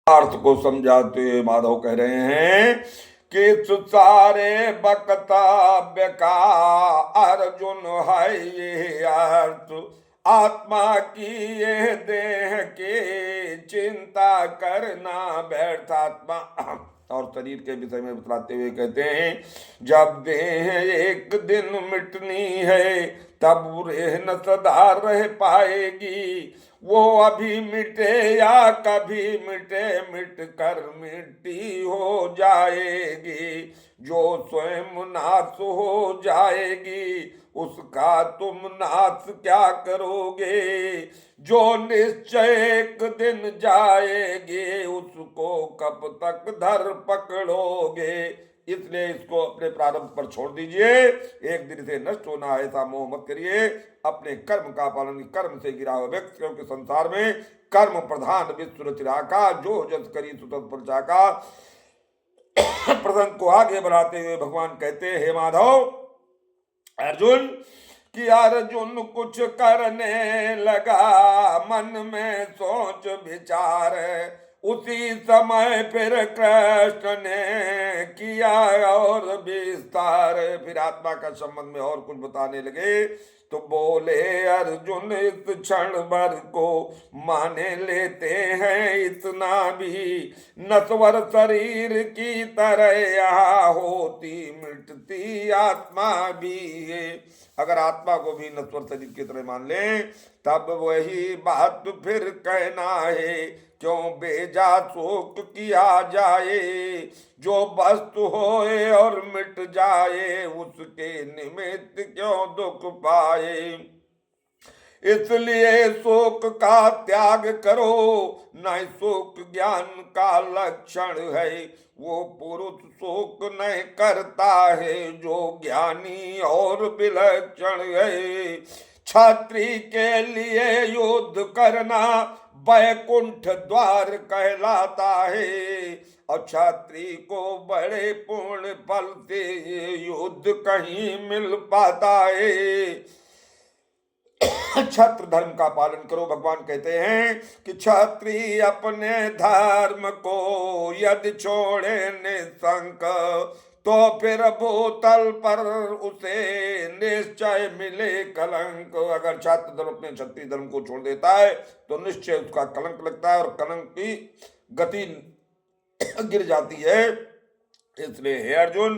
अर्थ को समझाते हुए माधव कह रहे हैं कि सारे वक्तव्य का अर्जुन है ये अर्थ, आत्मा की ये देह की चिंता करना व्यर्थ। आत्मा और शरीर के विषय में बतलाते हुए कहते हैं, जब देह एक दिन मिटनी है तब रेह न सदा रह पाएगी। वो अभी मिटे या कभी मिटे, मिट कर मिट्टी हो जाएगी। जो स्वयं नाश हो जाएगी उसका तुम नाश क्या करोगे। जो निश्चय एक दिन जाएगी उसको कब तक धर पकड़ोगे। इसलिए इसको अपने प्रारंभ पर छोड़ दीजिए, एक दिन से नष्ट होना है ऐसा मोह मत करिए। अपने कर्म का पालन, कर्म से गिरा हुआ व्यक्ति, क्योंकि संसार में कर्म प्रधान विश्व रचना का, जो जस करी सुतत प्रजा का। प्रसंग को आगे बढ़ाते हुए भगवान कहते हैं, हे माधव अर्जुन कि अर्जुन कुछ करने लगा, मन में सोच विचार। उसी समय फिर कृष्ण ने किया और विस्तार। फिर आत्मा का संबंध में और कुछ बताने लगे तो बोले, अर्जुन इस क्षण भर को माने लेते हैं इतना भी, नश्वर शरीर की तरह यहाँ होती मिटती आत्मा भी है। अगर आत्मा को भी नश्वर शरीर की तरह मान ले तब वही बात फिर कहना है, क्यों बेजा शोक किया जाए। जो वस्तु होए और मिट जाए उसके निमित्त क्यों दुख पाए। इसलिए शोक का त्याग करो, न शोक ज्ञान का लक्षण है। वो पुरुष शोक नहीं करता है जो ज्ञानी और विलक्षण है। छात्री के लिए युद्ध करना वैकुंठ द्वार कहलाता है, और छात्री को बड़े पूर्ण फल से युद्ध कहीं मिल पाता है। छत्र धर्म का पालन करो। भगवान कहते हैं कि छात्री अपने धर्म को यदि छोड़े निशंक तो फिर भूतल पर उसे निश्चय मिले कलंक। अगर छात्र धर्म अपने क्षत्रिय धर्म को छोड़ देता है तो निश्चय उसका कलंक लगता है और कलंक की गति गिर जाती है। इसलिए हे अर्जुन